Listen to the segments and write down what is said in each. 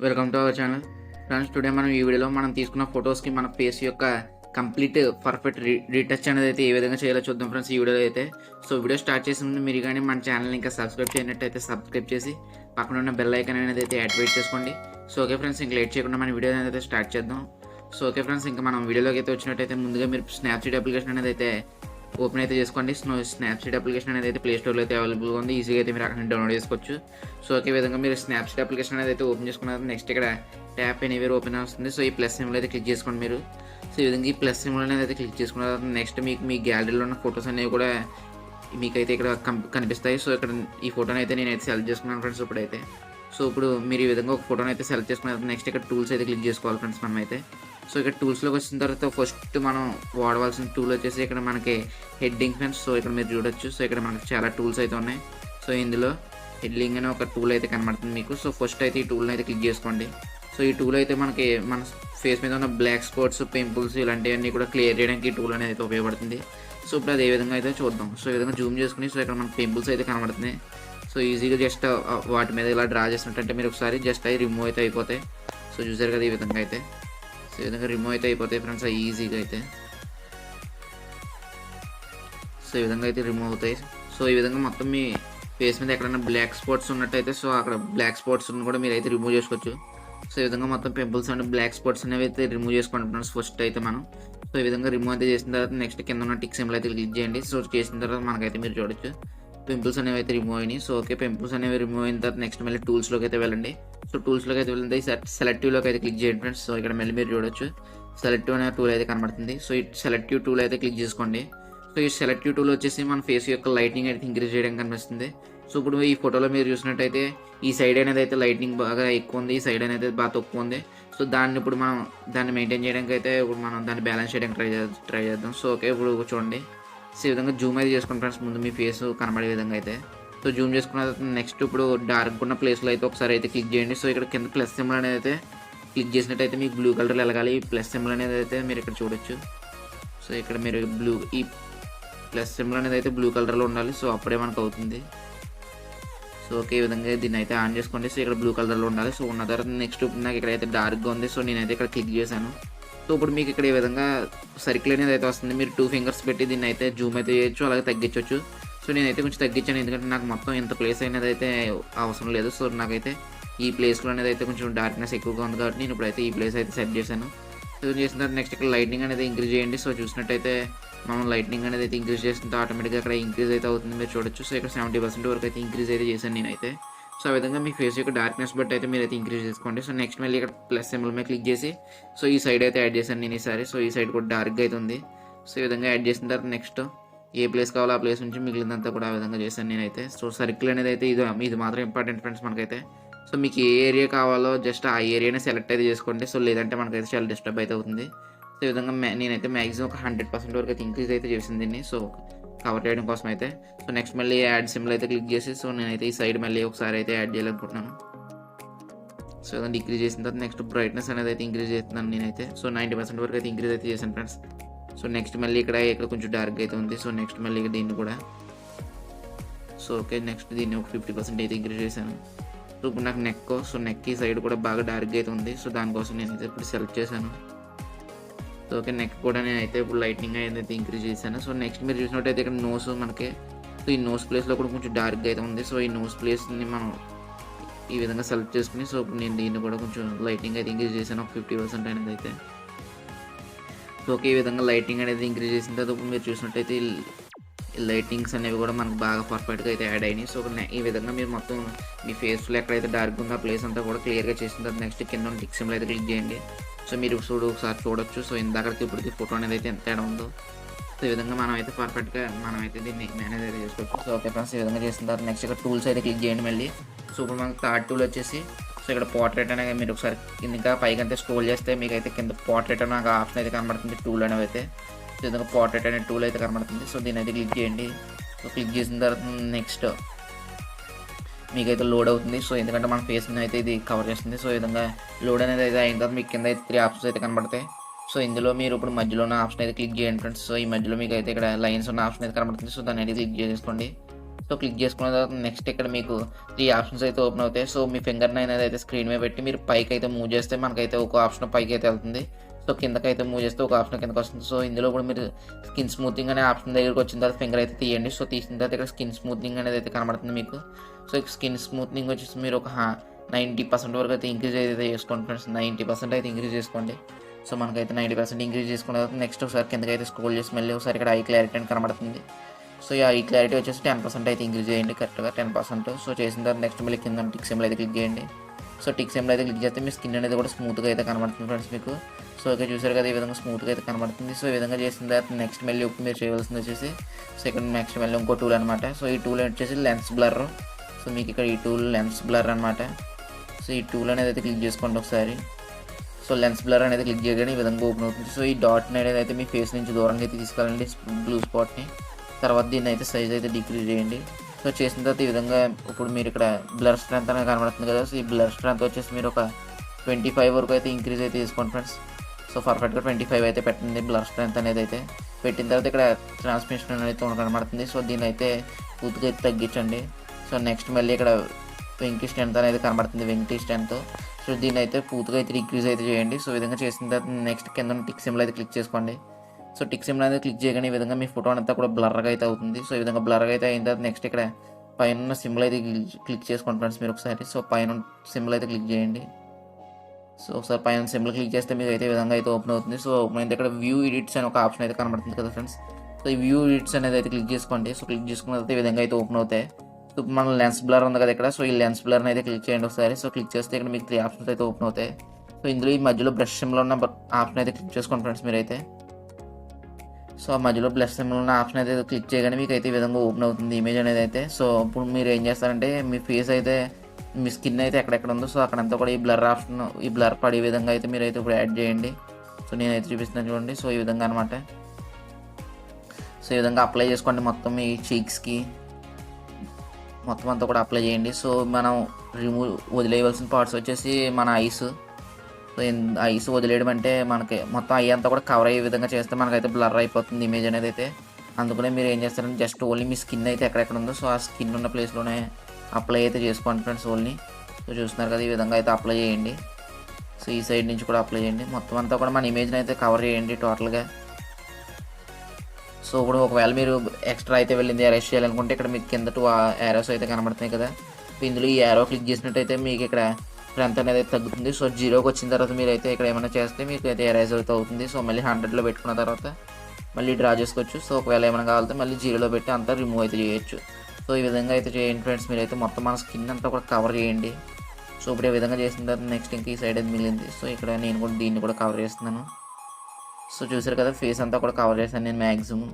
Welcome to our channel. Friends, today మనం ఈ వీడియోలో మనం తీసుకున్న ఫొటోస్కి మన ఫేస్ యొక్క కంప్లీట్ పర్ఫెక్ట్ రీటచ్ అనేది అయితే ఏ విధంగా చేయాలో చూద్దాం ఫ్రెండ్స్ ఈ వీడియోలో అయితే. సో వీడియో స్టార్ట్ చేసే ముందు మీరు కానీ మన ఛానల్ ఇంకా సబ్స్క్రైబ్ చేయనట్టయితే సబ్స్క్రైబ్ చేసి పక్కన ఉన్న బెల్ ఐకాన్ అనేది అయితే యాక్టివేట్ చేసుకోండి. సో ఓకే ఫ్రెండ్స్, ఇంకా లేట్ చేయకుండా మన వీడియో అనేది అయితే స్టార్ట్ చేద్దాం. సో ఓకే ఫ్రెండ్స్, ఇంకా మనం వీడియోలోకి అయితే వచ్చినట్టయితే ముందుగా మీరు స్నాప్సీడ్ అప్లికేషన్ అనేది అయితే ఓపెన్ అయితే చేసుకోండి. స్నాప్సీడ్ అప్లికేషన్ అనేది అయితే ప్లే స్టోర్లో అయితే అవైలబుల్గా ఉంది. ఈజీగా అయితే మీరు అక్కడ డౌన్లోడ్ చేసుకోవచ్చు. సో ఒకే విధంగా మీరు స్నాప్సీడ్ అప్లికేషన్ అనేది అయితే ఓపెన్ చేసుకున్న నెక్స్ట్ ఇక్కడ ట్యాప్ ఎనీవేర్ ఓపెన్ వస్తుంది. సో ఈ ప్లస్ సింబల్ అయితే క్లిక్ చేసుకోండి మీరు. సో ఈ విధంగా ఈ ప్లస్ సింబల్ అనేది అయితే క్లిక్ చేసుకున్న తర్వాత నెక్స్ట్ మీకు మీ గ్యాలరీలో ఉన్న ఫొటోస్ అనేవి కూడా మీకైతే ఇక్కడ కనిపిస్తాయి. సో ఇక్కడ ఈ ఫోటోని అయితే నేనైతే సెలెక్ట్ చేసుకున్నాను ఫ్రెండ్స్ ఇప్పుడైతే. సో ఇప్పుడు మీరు ఈ విధంగా ఒక ఫోటోని అయితే సెలెక్ట్ చేసుకున్న తర్వాత నెక్స్ట్ ఇక్కడ టూల్స్ అయితే క్లిక్ చేసుకోవాలి ఫ్రెండ్స్ మనం అయితే. సో ఇక్కడ టూల్స్లోకి వచ్చిన తర్వాత ఫస్ట్ మనం వాడవలసిన టూల్ వచ్చేసి ఇక్కడ మనకి హెడ్డింగ్ ఫ్రెండ్స్. సో ఇక్కడ మీరు చూడొచ్చు. సో ఇక్కడ మనకి చాలా టూల్స్ అయితే ఉన్నాయి. సో ఇందులో హెడ్డింగ్ అనే ఒక టూల్ అయితే కనబడుతుంది మీకు. సో ఫస్ట్ అయితే ఈ టూల్ని అయితే క్లిక్ చేసుకోండి. సో ఈ టూల్ అయితే మనకి మన ఫేస్ మీద ఉన్న బ్లాక్ స్పాట్స్, పింపుల్స్ ఇలాంటివన్నీ కూడా క్లియర్ చేయడానికి ఈ టూల్ అనేది అయితే ఉపయోగపడుతుంది. సో ఇప్పుడు అది ఏ విధంగా అయితే చూద్దాం. సో ఈ విధంగా జూమ్ చేసుకుని సో ఇక్కడ మనకి పింపుల్స్ అయితే కనబడుతున్నాయి. సో ఈజీగా జస్ట్ వాటి మీద ఇలా డ్రా చేసినట్టంటే మీరు ఒకసారి జస్ట్ అవి రిమూవ్ అయితే అయిపోతాయి. సో చూసారు కదా ఈ విధంగా అయితే. సో ఈ విధంగా రిమూవ్ అయితే అయిపోతాయి ఫ్రెండ్స్ అవి ఈజీగా అయితే. సో ఈ విధంగా అయితే రిమూవ్ అవుతాయి. సో ఈ విధంగా మొత్తం మీ ఫేస్ మీద ఎక్కడైనా బ్లాక్ స్పాట్స్ ఉన్నట్టయితే సో అక్కడ బ్లాక్ స్పాట్స్ కూడా మీరు అయితే రిమూవ్ చేసుకోవచ్చు. సో ఈ విధంగా మొత్తం పింపుల్స్ అండ్ బ్లాక్ స్పాట్స్ అనేవి అయితే రిమూవ్ చేసుకోండి ఫ్రెండ్స్ ఫస్ట్ అయితే మనం. సో ఈ విధంగా రిమూవ్ అయితే చేసిన తర్వాత నెక్స్ట్ కింద ఉన్న టిక్ సింబల్ అయితే క్లిక్ చేయండి. సో చేసిన తర్వాత మనకైతే మీరు చూడొచ్చు పింపుల్స్ అనేవి అయితే రిమూవ్ అయినాయి. సో ఓకే, పింపుల్స్ అనేవి రిమూవ్ అయిన తర్వాత నెక్స్ట్ మళ్ళీ టూల్స్లోకి అయితే వెళ్ళండి. సో టూల్స్లోకి అయితే వెళ్ళండి, సెలెక్టివ్లోకి అయితే క్లిక్ చేయండి ఫ్రెండ్స్. సో ఇక్కడ మళ్ళీ మీరు చూడొచ్చు సెలెక్టివ్ అనే టూల్ అయితే కనబడుతుంది. సో ఈ సెలెక్టివ్ టూల్ అయితే క్లిక్ చేసుకోండి. సో ఈ సెలెక్టివ్ టూల్ వచ్చేసి మన ఫేస్ యొక్క లైటింగ్ అయితే ఇంక్రీజ్ చేయడం కనిపిస్తుంది. సో ఇప్పుడు ఈ ఫోటోలో మీరు చూసినట్టయితే ఈ సైడ్ అనేది అయితే లైటింగ్ బాగా ఎక్కువ ఉంది, ఈ సైడ్ అనేది బాగా తక్కువ ఉంది. సో దాన్ని ఇప్పుడు మనం దాన్ని మెయింటైన్ చేయడానికి అయితే ఇప్పుడు మనం దాన్ని బ్యాలెన్స్ చేయడానికి ట్రై చేద్దాం. సో ఓకే, ఇప్పుడు చూడండి. సో ఈ విధంగా జూమ్ అయితే చేసుకోండి ఫ్రెండ్స్ ముందు మీ ఫేస్ కనబడే విధంగా అయితే. సో జూమ్ చేసుకున్న తర్వాత నెక్స్ట్ ఇప్పుడు డార్క్ ఉన్న ప్లేస్లో అయితే ఒకసారి అయితే క్లిక్ చేయండి. సో ఇక్కడ కింద ప్లస్ సింబల్ అనేది అయితే క్లిక్ చేసినట్టయితే మీకు బ్లూ కలర్లో వెళ్ళగాలి. ఈ ప్లస్ సింబల్ అనేది అయితే మీరు ఇక్కడ చూడొచ్చు. సో ఇక్కడ మీరు ఈ ప్లస్ సింబల్ అనేది అయితే బ్లూ కలర్లో ఉండాలి. సో అప్పుడే మనకు అవుతుంది. సో ఓకే, ఈ విధంగా దీన్ని అయితే ఆన్ చేసుకోండి. సో ఇక్కడ బ్లూ కలర్లో ఉండాలి. సో ఉన్న తర్వాత నెక్స్ట్ నాకు ఇక్కడైతే డార్క్గా ఉంది. సో నేనైతే ఇక్కడ క్లిక్ చేశాను. సో ఇప్పుడు మీకు ఇక్కడ ఈ విధంగా సర్కిల్ అనేది అయితే వస్తుంది. మీరు 2 ఫింగర్స్ పెట్టి దీన్ని అయితే జూమ్ అయితే చేయొచ్చు, అలాగే తగ్గించవచ్చు. సో నేనైతే కొంచెం తగ్గించాను, ఎందుకంటే నాకు మొత్తం ఇంత ప్లేస్ అనేది అయితే అవసరం లేదు. సో నాకైతే ఈ ప్లేస్లో అనేది అయితే కొంచెం డార్క్నెస్ ఎక్కువగా ఉంది కాబట్టి నేను ఇప్పుడైతే ఈ ప్లేస్ అయితే సెట్ చేశాను. సో చేసిన తర్వాత నెక్స్ట్ ఇక్కడ లైటింగ్ అనేది ఇంక్రీజ్ చేయండి. సో చూసినట్టయితే మనం లైటింగ్ అనేది అయితే ఇంక్రీజ్ చేస్తుంటే ఆటోమేటిక్గా అక్కడ ఇంక్రీజ్ అయితే అవుతుంది, మీరు చూడొచ్చు. సో ఇక్కడ 70% వరకు అయితే ఇంక్రీజ్ అయితే చేశాను నేనైతే. సో ఆ విధంగా మీ ఫేస్ యొక్క డార్క్నెస్ బట్టి అయితే మీరు అయితే ఇంక్రీజ్ చేసుకోండి. సో నెక్స్ట్ మళ్ళీ ఇక్కడ ప్లస్ సింబల్ మీద క్లిక్ చేసి సో ఈ సైడ్ అయితే యాడ్ చేశాను నేను ఈసారి. సో ఈ సైడ్ కూడా డార్క్గా అయితే ఉంది. సో ఈ విధంగా యాడ్ చేసిన తర్వాత నెక్స్ట్ ఏ ప్లేస్ కావాలో ఆ ప్లేస్ నుంచి మిగిలినంతా కూడా ఆ విధంగా చేశాను నేనైతే. సో సర్కిల్ అనేది అయితే ఇది మాత్రం ఇంపార్టెంట్ ఫ్రెండ్స్ మనకైతే. సో మీకు ఏ ఏరియా కావాలో జస్ట్ ఆ ఏరియానే సెలెక్ట్ అయితే చేసుకోండి. సో లేదంటే మనకైతే చాలా డిస్టర్బ్ అయితే అవుతుంది. సో ఈ విధంగా నేనైతే మ్యాక్సిమం ఒక 100% వరకు అయితే ఇంక్రీజ్ అయితే చేసింది దీన్ని, సో కవర్ చేయడం కోసం అయితే. సో నెక్స్ట్ మళ్ళీ యాడ్ సింబల్ అయితే క్లిక్ చేసి సో నేనైతే ఈ సైడ్ మళ్ళీ ఒకసారి అయితే యాడ్ చేయాలనుకుంటున్నాను. సో ఇదంతా డిక్రీజ్ చేసిన తర్వాత నెక్స్ట్ బ్రైట్నెస్ అనేది అయితే ఇంక్రీజ్ చేస్తున్నాను నేనైతే. సో 90% వరకు అయితే ఇంక్రీజ్ అయితే చేశాను ఫ్రెండ్స్. సో నెక్స్ట్ మళ్ళీ ఇక్కడ కొంచెం డార్క్ అయితే ఉంది. సో నెక్స్ట్ మళ్ళీ దీన్ని కూడా సో ఓకే, నెక్స్ట్ దీన్ని ఒక 50% అయితే ఇంక్రీజ్ చేశాను. సో ఇప్పుడు నాకు సో నెక్ ఈ సైడ్ కూడా బాగా డార్క్ అయితే ఉంది. సో దానికోసం నేనైతే ఇప్పుడు సెలెక్ట్ చేశాను. సో ఓకే, నెక్ కూడా నేనైతే ఇప్పుడు లైటింగ్ అయితే ఇంక్రీజ్ చేశాను. సో నెక్స్ట్ మీరు చూసినట్టయితే ఇక్కడ నోస్ మనకి, సో ఈ నోస్ ప్లేస్లో కూడా కొంచెం డార్క్గా అయితే ఉంది. సో ఈ నోస్ ప్లేస్ని మనం ఈ విధంగా సెలెక్ట్ చేసుకుని సో ఇప్పుడు నేను దీన్ని కూడా కొంచెం లైటింగ్ అయితే ఇంక్రీజ్ చేశాను ఒక 50% అనేది అయితే. సో ఓకే, ఈ విధంగా లైటింగ్ అనేది ఇంక్రీజ్ చేసిన తర్వాత ఇప్పుడు మీరు చూసినట్టయితే లైటింగ్స్ అనేవి కూడా మనకు బాగా పర్ఫెక్ట్గా అయితే యాడ్ అయినాయి. సో ఈ విధంగా మీరు మొత్తం మీ ఫేస్లో ఎక్కడైతే డార్క్ ఉందో ఆ ప్లేస్ అంతా కూడా క్లియర్గా చేసిన తర్వాత నెక్స్ట్ కింద ఉన్న టిక్ సింబల్ అయితే క్లిక్ చేయండి. సో మీరు ఒకసారి చూడొచ్చు. సో ఇందాకడికి ఇప్పటికి ఫోటో అనేది అయితే ఎంత తేడా ఉందో. సో ఈ విధంగా మనం అయితే పర్ఫెక్ట్గా మనం అయితే దీన్ని మేనేజ్ అయితే చేసుకోవచ్చు. సో ఓకే ఫ్రెండ్స్, ఈ విధంగా చేసిన తర్వాత నెక్స్ట్ ఇక్కడ టూల్స్ అయితే క్లిక్ చేయండి మళ్ళీ. సో ఇప్పుడు మనకు థర్డ్ టూల్ వచ్చేసి సో ఇక్కడ పోర్ట్రేట్ అనేది మీరు ఒకసారి కింద పైకి అంతే స్క్రోల్ చేస్తే మీకు అయితే కింద పోర్ట్రేట్ అనే ఆప్షన్ అయితే కనబడుతుంది, టూల్ అనేవి అయితే. సో ఈ విధంగా పోర్ట్రేట్ అనే టూల్ అయితే కనబడుతుంది. సో దీని అయితే క్లిక్ చేయండి. సో క్లిక్ చేసిన తర్వాత నెక్స్ట్ మీకైతే లోడ్ అవుతుంది. సో ఎందుకంటే మన ఫేస్ని అయితే ఇది కవర్ చేస్తుంది. సో ఈ విధంగా లోడ్ అనేది అయితే అయిన తర్వాత మీకు కింద అయితే 3 ఆప్షన్స్ అయితే కనబడతాయి. సో ఇందులో మీరు ఇప్పుడు మధ్యలో ఉన్న ఆప్షన్ అయితే క్లిక్ చేయండి ఫ్రెండ్స్. సో ఈ మధ్యలో మీకు అయితే ఇక్కడ లైన్స్ ఉన్న ఆప్షన్ అయితే కనబడుతుంది. సో దాన్ని అయితే క్లిక్ చేసుకోండి. సో క్లిక్ చేసుకున్న తర్వాత నెక్స్ట్ ఇక్కడ మీకు 3 ఆప్షన్స్ అయితే ఓపెన్ అవుతాయి. సో మీ ఫింగర్‌ని అనేది అయితే స్క్రీన్ మీద పెట్టి మీరు పైకైతే మూవ్ చేస్తే మనకైతే ఒక ఆప్షన్ పైకైతే వెళ్తుంది. సో కిందకైతే మూవ్ చేస్తే ఒక ఆప్షన్ కిందకొస్తుంది. సో ఇందులో కూడా మీరు స్కిన్ స్మూతింగ్ అనే ఆప్షన్ దగ్గరికి వచ్చిన తర్వాత ఫింగర్ అయితే తీయండి. సో తీసిన తర్వాత ఇక్కడ స్కిన్ స్మూతింగ్ అనేది అయితే కనబడుతుంది మీకు. సో స్కిన్ స్మూతింగ్ వచ్చేసి మీరు ఒక 90% వరకు అయితే ఇంక్రీజ్ అయితే చేసుకోండి ఫ్రెండ్స్. 90% అయితే ఇంక్రీజ్ చేసుకోండి. సో మనకైతే 90% ఇంక్రీజ్ చేసుకున్న తర్వాత నెక్స్ట్ ఒకసారి కిందకైతే స్క్రోల్ చేసి మళ్ళీ ఒకసారి ఇక్కడ ఐ క్లారిటీ అని కనబడుతుంది. సో ఈ క్లారిటీ వచ్చేసి 10% అయితే ఇంక్రీజ్ చేయండి, కరెక్ట్గా 10%. సో చేసిన తర్వాత నెక్స్ట్ మళ్ళీ కింద టిక్ సింబల్ అయితే క్లిక్ చేయండి. సో టిక్ సింబల్ అయితే క్లిక్ చేస్తే మీ స్కిన్ అనేది కూడా స్మూత్గా అయితే కనబడుతుంది ఫ్రెండ్స్ మీకు. సో ఇక్కడ చూసారు కదా ఈ విధంగా స్మూత్గా అయితే కనబడుతుంది. సో ఈ విధంగా చేసిన తర్వాత నెక్స్ట్ మళ్ళీ ఇప్పుడు మీరు చేయవలసింది వచ్చేసి సెకండ్ నెక్స్ట్ మళ్ళీ ఇంకో టూల్ అనమాట. సో ఈ టూల్ వచ్చేసి లెన్స్ బ్లర్. సో మీకు ఇక్కడ ఈ టూల్ లెన్స్ బ్లర్ అనమాట. సో ఈ టూల్ అనేది అయితే క్లిక్ చేసుకోండి ఒకసారి. సో లెన్స్ బ్లర్ అనేది క్లిక్ చేయగానే ఈ విధంగా ఓపెన్ అవుతుంది. సో ఈ డాట్ అనేది అయితే మీ ఫేస్ నుంచి దూరంగా అయితే తీసుకెళ్ళండి, బ్లూ స్పాట్ని. తర్వాత దీన్ని అయితే సైజ్ అయితే డిక్రీజ్ చేయండి. సో చేసిన తర్వాత ఈ విధంగా ఇప్పుడు మీరు ఇక్కడ బ్లర్ స్ట్రెంత్ అనేది కనబడుతుంది కదా. సో ఈ బ్లర్ స్ట్రెంత్ వచ్చేసి మీరు ఒక 25 వరకు అయితే ఇంక్రీజ్ అయితే తీసుకోండి ఫ్రెండ్స్. సో పర్ఫెక్ట్గా 25 అయితే పెట్టండి బ్లర్ స్ట్రెంత్ అనేది అయితే. పెట్టిన తర్వాత ఇక్కడ ట్రాన్స్మిషన్ అనేది కనబడుతుంది. సో దీన్ని అయితే పూర్తిగా అయితే తగ్గించండి. సో నెక్స్ట్ మళ్ళీ ఇక్కడ వెంకీ స్ట్రెంత్ అనేది కనబడుతుంది, వెంకీ స్ట్రెంత్. సో దీన్ని అయితే పూర్తిగా అయితే ఇంక్రీజ్ అయితే చేయండి. సో ఈ విధంగా చేసిన తర్వాత నెక్స్ట్ కింద టిక్ సింబల్ అయితే క్లిక్ చేసుకోండి. సో టిక్ సింబల్ అనేది క్లిక్ చేయగానే ఈ విధంగా మీ ఫోటో అంతా కూడా బ్లర్గా అయితే అవుతుంది. సో ఈ విధంగా బ్లర్గా అయితే అయిన తర్వాత నెక్స్ట్ ఇక్కడ పైన సింబల్ అయితే క్లిక్ చేసుకోండి ఫ్రెండ్స్ మీరు ఒకసారి. సో పైన సింబల్ అయితే క్లిక్ చేయండి. సో ఒకసారి పైన సింబల్ క్లిక్ చేస్తే మీకు అయితే ఈ విధంగా అయితే ఓపెన్ అవుతుంది. సో ఓపెన్ అయితే ఇక్కడ వ్యూ ఎడిట్స్ అని ఒక ఆప్షన్ అయితే కనబడుతుంది కదా ఫ్రెండ్స్. సో ఈ వ్యూ ఎడిట్స్ అనేది అయితే క్లిక్ చేసుకోండి. సో క్లిక్ చేసుకున్న తర్వాత ఈ విధంగా అయితే ఓపెన్ అవుతాయి. సో మన లెన్స్ బ్లర్ ఉంది కదా ఇక్కడ. సో ఈ లెన్స్ బ్లర్ని అయితే క్లిక్ చేయండి ఒకసారి. సో క్లిక్ చేస్తే ఇక్కడ మీకు 3 ఆప్షన్స్ అయితే ఓపెన్ అవుతాయి. సో ఇందులో ఈ మధ్యలో బ్రష్ సింబల్ ఉన్న ఆప్షన్ అయితే క్లిక్ చేసుకోండి ఫ్రెండ్స్ మీరైతే. సో ఆ మధ్యలో ప్లస్ సింబల్ ఉన్న ఆప్షన్ అయితే క్లిక్ చేయగానే మీకు అయితే ఈ విధంగా ఓపెన్ అవుతుంది ఇమేజ్ అనేది అయితే. సో ఇప్పుడు మీరు ఏం చేస్తారంటే మీ ఫేస్ అయితే మీ స్కిన్ అయితే ఎక్కడెక్కడ ఉందో సో అక్కడంతా కూడా ఈ బ్లర్ ఆప్షన్, ఈ బ్లర్ పడే విధంగా అయితే మీరు అయితే ఇప్పుడు యాడ్ చేయండి. సో నేనైతే చూపిస్తున్నాను చూడండి. సో ఈ విధంగా అనమాట. సో ఈ విధంగా అప్లై చేసుకోండి మొత్తం మీ చీక్స్కి మొత్తం అంతా కూడా అప్లై చేయండి. సో మనం వదిలేయవలసిన పార్ట్స్ వచ్చేసి మన ఐస్. సో ఐస్ వదిలేయడం అంటే మనకి మొత్తం ఐ అంతా కూడా కవర్ అయ్యే విధంగా చేస్తే మనకైతే బ్లర్ అయిపోతుంది ఇమేజ్ అనేది అయితే. అందుకనే మీరు ఏం చేస్తారంటే జస్ట్ ఓన్లీ మీ స్కిన్ అయితే ఎక్కడెక్కడ ఉందో సో ఆ స్కిన్ ఉన్న ప్లేస్లోనే అప్లై అయితే చేసుకోండి ఫ్రెండ్స్ ఓన్లీ. సో చూస్తున్నారు కదా ఈ విధంగా అయితే అప్లై చేయండి. సో ఈ సైడ్ నుంచి కూడా అప్లై చేయండి. మొత్తం అంతా కూడా మన ఇమేజ్ని అయితే కవర్ చేయండి టోటల్గా. సో ఇప్పుడు ఒకవేళ మీరు ఎక్స్ట్రా అయితే వెళ్ళింది అరెస్ట్ చేయాలనుకుంటే ఇక్కడ మీకు కింద 2 యారోస్ అయితే కనబడుతున్నాయి కదా. ఇందులో ఈ యారో క్లిక్ చేసినట్టయితే మీకు ఇక్కడ స్ట్రెంత్ అనేది తగ్గుతుంది. సో 0కి వచ్చిన తర్వాత మీరు అయితే ఇక్కడ ఏమైనా చేస్తే మీకు అయితే ఎరేజ్ అయితే అవుతుంది. సో మళ్ళీ 100లో పెట్టుకున్న తర్వాత మళ్ళీ డ్రా చేసుకోవచ్చు. సో ఒకవేళ ఏమైనా కావాలంటే మళ్ళీ 0లో పెట్టి అంతా రిమూవ్ అయితే చేయొచ్చు. సో ఈ విధంగా అయితే చేయండి ఫ్రెండ్స్ మీరైతే. మొత్తం మన స్కిన్ అంతా కూడా కవర్ చేయండి. సో ఇప్పుడు ఈ విధంగా చేసిన తర్వాత నెక్స్ట్ ఇంక ఈ సైడ్ అయితే మిగిలింది. సో ఇక్కడ నేను కూడా దీన్ని కూడా కవర్ చేస్తున్నాను. సో చూసారు కదా ఫేస్ అంతా కూడా కవర్ చేశాను నేను మ్యాక్సిమం.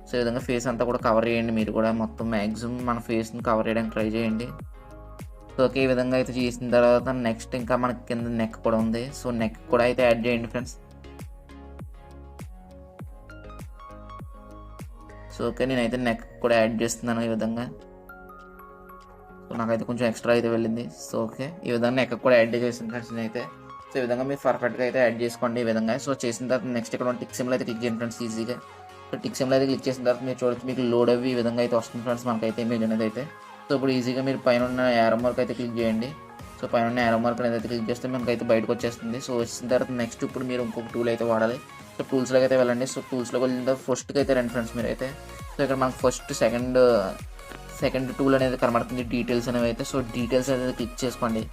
సో ఈ విధంగా ఫేస్ అంతా కూడా కవర్ చేయండి మీరు కూడా. మొత్తం మ్యాక్సిమం మన ఫేస్ని కవర్ చేయడానికి ట్రై చేయండి. సో ఓకే ఈ విధంగా అయితే చేసిన తర్వాత నెక్స్ట్ ఇంకా మనకి కింద నెక్ కూడా ఉంది. సో నెక్ కూడా అయితే యాడ్ చేయండి ఫ్రెండ్స్. సో ఓకే నేనైతే నెక్ కూడా యాడ్ చేస్తున్నాను ఈ విధంగా. సో నాకైతే కొంచెం ఎక్స్ట్రా అయితే వెళ్ళింది. సో ఓకే ఈ విధంగా నెక్ కూడా యాడ్ చేసిన ఫ్రెండ్స్ నేనైతే. సో ఈ విధంగా మీరు పర్ఫెక్ట్గా అయితే యాడ్ చేసుకోండి ఈ విధంగా. సో చేసిన తర్వాత నెక్స్ట్ ఇక్కడ టిక్ సింబల్ అయితే క్లిక్ చేయండి ఫ్రెండ్స్ ఈజీగా. సో టిక్ సింబల్ అయితే క్లిక్ చేసిన తర్వాత మీరు చూడొచ్చు మీకు లోడ్ అవి ఈ విధంగా అయితే వస్తుంది ఫ్రెండ్స్ మనకైతే ఇమేజ్ అనేది అయితే. సో ఇప్పుడు ఈజీగా మీరు పైన ఉన్న యారో మార్క్ అయితే క్లిక్ చేయండి. సో పైన ఉన్న యారో మార్క్ అనేది అయితే క్లిక్ చేస్తే మనకైతే బయటకు వచ్చేస్తుంది. సో వచ్చిన తర్వాత నెక్స్ట్ ఇప్పుడు మీరు ఇంకొక టూల్ అయితే వాడాలి. సో టూల్స్లోకి అయితే వెళ్ళండి. సో టూల్స్లోకి వెళ్ళిన తర్వాత ఫస్ట్కి అయితే రండి ఫ్రెండ్స్ మీరైతే. సో ఇక్కడ మనకు ఫస్ట్ సెకండ్ టూల్ అనేది కనబడుతుంది డీటెయిల్స్ అనేవి అయితే. సో డీటెయిల్స్ అనేది క్లిక్ చేసుకోండి.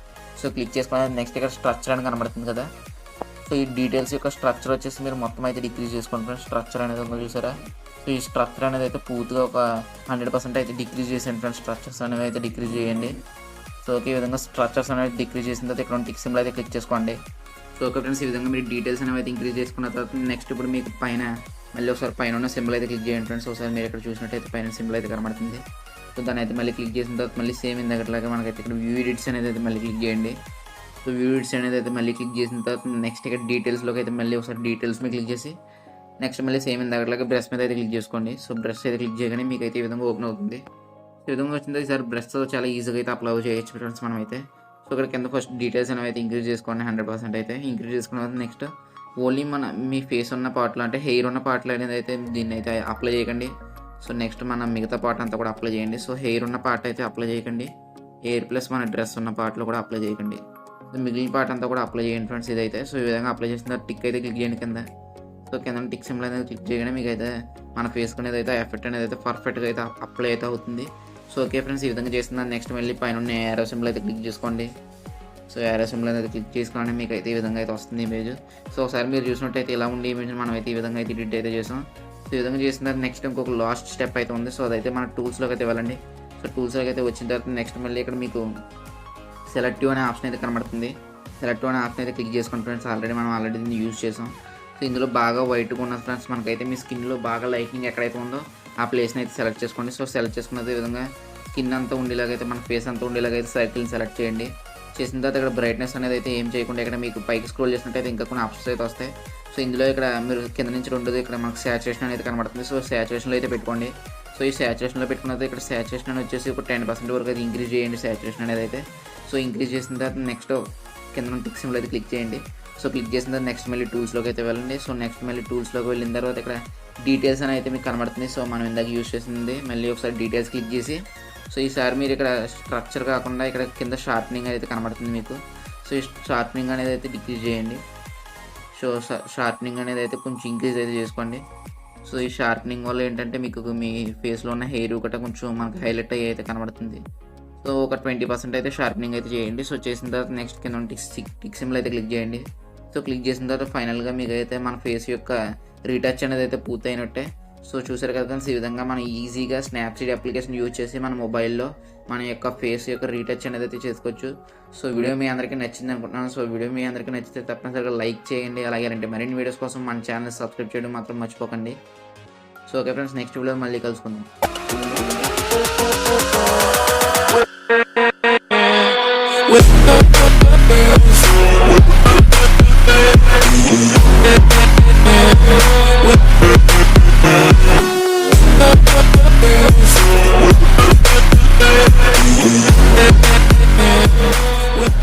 సో క్లిక్ చేసుకుని నెక్స్ట్ ఇక్కడ స్ట్రక్చర్ అని కనబడుతుంది కదా. సో ఈ డీటెయిల్స్ యొక్క స్ట్రక్చర్ వచ్చేసి మీరు మొత్తం అయితే డిక్రీజ్ చేసుకోండి ఫ్రెండ్స్. స్ట్రక్చర్ అనేది ఉందో చూసారా. సో ఈ స్ట్రక్చర్ అనేది అయితే పూర్తిగా ఒక 100% అయితే డిక్రీజ్ చేసేయండి ఫ్రెండ్స్. స్ట్రక్చర్స్ అనేవి అయితే డిక్రీజ్ చేయండి. సో ఓకే ఈ విధంగా స్ట్రక్చర్స్ అనేది డిక్రీజ్ చేసిన తర్వాత ఇక్కడ టిక్ సింబల్ అయితే క్లిక్ చేసుకోండి. సో ఓకే ఫ్రెండ్స్ ఈ విధంగా మీరు డీటెయిల్స్ అనేవి అయితే ఇంక్రీజ్ చేసుకున్న తర్వాత నెక్స్ట్ ఇప్పుడు మీకు పైన మళ్ళీ ఒకసారి పైన ఉన్న సింబల్ అయితే క్లిక్ చేయండి ఫ్రెండ్స్. ఒకసారి మీరు ఇక్కడ చూసినట్టయితే పైన సింబల్ అయితే కనబడుతుంది. సో దాన్ని అయితే మళ్ళీ క్లిక్ చేసిన తర్వాత మళ్ళీ సేమ్ ఇందాకట్లాగా మనకైతే ఇక్కడ వ్యూ ఎడిట్స్ అనేది అయితే మళ్ళీ క్లిక్ చేయండి. సో వ్యూ ఎడిట్స్ అనేది అయితే మళ్ళీ క్లిక్ చేసిన తర్వాత నెక్స్ట్ ఇక్కడ డీటెయిల్స్లోకి అయితే మళ్ళీ ఒకసారి డీటెయిల్స్ మీద క్లిక్ చేసి నెక్స్ట్ మళ్ళీ సేమ్ ఇందాకట్లాగా బ్రష్ మీద అయితే క్లిక్ చేసుకోండి. సో బ్రష్ అయితే క్లిక్ చేయగానే మీకు అయితే ఈ విధంగా ఓపెన్ అవుతుంది. సో ఈ విధంగా వచ్చింది ఈసారి బ్రష్తో చాలా ఈజీగా అయితే అప్లై చేయొచ్చు ఫ్రెండ్స్ మనం అయితే. సో ఇక్కడ కింద ఫస్ట్ డీటెయిల్స్ అనేవి అయితే ఇంక్రీజ్ చేసుకోండి 100% అయితే. ఇంక్రీజ్ చేసుకున్న తర్వాత నెక్స్ట్ ఓన్లీ మీ ఫేస్ ఉన్న పార్ట్లో అంటే హెయిర్ ఉన్న పార్ట్లో అనేది అయితే దీన్ని అయితే అప్లై చేయకండి. సో నెక్స్ట్ మన మిగతా పార్ట్ అంతా కూడా అప్లై చేయండి. సో హెయిర్ ఉన్న పార్ట్ అయితే అప్లై చేయకండి, హెయిర్ ప్లస్ మన డ్రెస్ ఉన్న పార్ట్లో కూడా అప్లై చేయకండి. సో మిగిలిన పార్ట్ అంతా కూడా అప్లై చేయండి ఫ్రెండ్స్. ఇదైతే సో ఈ విధంగా అప్లై చేసిన తర్వాత టిక్ అయితే క్లిక్ చేయండి కింద. సో కింద టిక్ సింబల్ అనేది క్లిక్ చేయగానే మీకు అయితే మన ఫేస్ అనేది అయితే ఎఫెక్ట్ అనేది అయితే పర్ఫెక్ట్గా అయితే అప్లై అయితే అవుతుంది. సో ఓకే ఫ్రెండ్స్, ఈ విధంగా చేసిన నెక్స్ట్ మళ్ళీ పైన ఉన్న ఏరో సింబల్ అయితే క్లిక్ చేసుకోండి. సో ఏరో సింబల్ అనేది క్లిక్ చేసుకోండి, మీకు అయితే ఈ విధంగా అయితే వస్తుంది ఇమేజ్. సో ఒకసారి మీరు చూసినట్టయితే ఇలా ఉండే ఇమేజ్ మనం అయితే ఈ విధంగా అయితే ఎడిట్ అయితే చేసాం. సో ఈ విధంగా చేసిన తర్వాత నెక్స్ట్ ఇంకొక లాస్ట్ స్టెప్ అయితే ఉంది. సో అదైతే మన టూల్స్లోకి అయితే వెళ్ళండి. సో టూల్స్లోకి అయితే వచ్చిన తర్వాత నెక్స్ట్ మళ్ళీ ఇక్కడ మీకు సెలెక్టివ్ అనే ఆప్షన్ అయితే కనబడుతుంది. సెలెక్టివ్ అనే ఆప్షన్ అయితే క్లిక్ చేసుకోండి ఫ్రెండ్స్. మనం ఆల్రెడీ దీన్ని యూజ్ చేసాం. సో ఇందులో బాగా వైట్గా ఉన్నది ఫ్రెండ్స్, మనకైతే మీ స్కిన్లో బాగా లైటింగ్ ఎక్కడైతే ఉందో ఆ ప్లేస్ని అయితే సెలెక్ట్ చేసుకోండి. సో సెలెక్ట్ చేసుకున్నది విధంగా స్కిన్ అంతా ఉండేలాగైతే మన ఫేస్ అంతా ఉండేలాగైతే సర్కిల్ని సెలెక్ట్ చేయండి. చేసిన తర్వాత ఇక్కడ బ్రైట్నెస్ అనేది అయితే ఏం చేయకుండా ఇక్కడ మీకు పైకి స్క్రోల్ చేసినట్టయితే ఇంకా కొన్ని ఆప్షన్స్ అయితే వస్తాయి. సో ఇందులో ఇక్కడ మీరు కింద నుంచి రెండోది ఇక్కడ మనకు శాచురేషన్ అనేది కనబడుతుంది. సో శాచురేషన్లో అయితే పెట్టుకోండి. సో ఈ శాచురేషన్లో పెట్టుకున్నది ఇక్కడ శాచురేషన్ అనేది వచ్చేసి ఒక 10% వరకు అయితే ఇంక్రీజ్ చేయండి శాచురేషన్ అనేది అయితే. సో ఇంక్రీజ్ చేసిన తర్వాత నెక్స్ట్ కింద టిక్ సింబల్ అయితే క్లిక్ చేయండి. సో క్లిక్ చేసిన తర్వాత నెక్స్ట్ మళ్ళీ టూల్స్లోకి అయితే వెళ్ళండి. సో నెక్స్ట్ మళ్ళీ టూల్స్లోకి వెళ్ళిన తర్వాత ఇక్కడ డీటెయిల్స్ అని అయితే మీకు కనబడుతుంది. సో మనం ఇందాక యూజ్ చేసింది మళ్ళీ ఒకసారి డీటెయిల్స్ క్లిక్ చేసి సో ఈసారి మీరు ఇక్కడ స్ట్రక్చర్ కాకుండా ఇక్కడ కింద షార్ప్నింగ్ అయితే కనబడుతుంది మీకు. సో ఈ షార్ప్నింగ్ అనేది అయితే డిక్రీజ్ చేయండి. సో షార్ప్నింగ్ అనేది అయితే కొంచెం ఇంక్రీజ్ అయితే చేసుకోండి. సో ఈ షార్ప్నింగ్ వల్ల ఏంటంటే మీకు మీ ఫేస్లో ఉన్న హెయిర్ ఒకటి కొంచెం మనకు హైలైట్ అయ్యి అయితే కనబడుతుంది. సో ఒక 20% అయితే షార్ప్నింగ్ అయితే చేయండి. సో చేసిన తర్వాత నెక్స్ట్ కింద టిక్ సింబల్ అయితే క్లిక్ చేయండి. సో క్లిక్ చేసిన తర్వాత ఫైనల్గా మీకు అయితే మన ఫేస్ యొక్క రీటచ్ అనేది అయితే పూర్తయినట్టే. సో చూసారు కదా ఫ్రెండ్స్, ఈ విధంగా మనం ఈజీగా స్నాప్సీడ్ అప్లికేషన్ యూజ్ చేసి మన మొబైల్లో మన యొక్క ఫేస్ యొక్క రీటచ్ అనేది అయితే చేసుకోవచ్చు. సో వీడియో మీ అందరికీ నచ్చింది అనుకుంటున్నాను. సో వీడియో మీ అందరికీ నచ్చితే తప్పనిసరిగా లైక్ చేయండి. అలాగే అంటే మరిన్ని వీడియోస్ కోసం మన ఛానల్ సబ్స్క్రైబ్ చేయడం మాత్రం మర్చిపోకండి. So okay friends, next video మళ్ళీ కలుసుకుందాం. With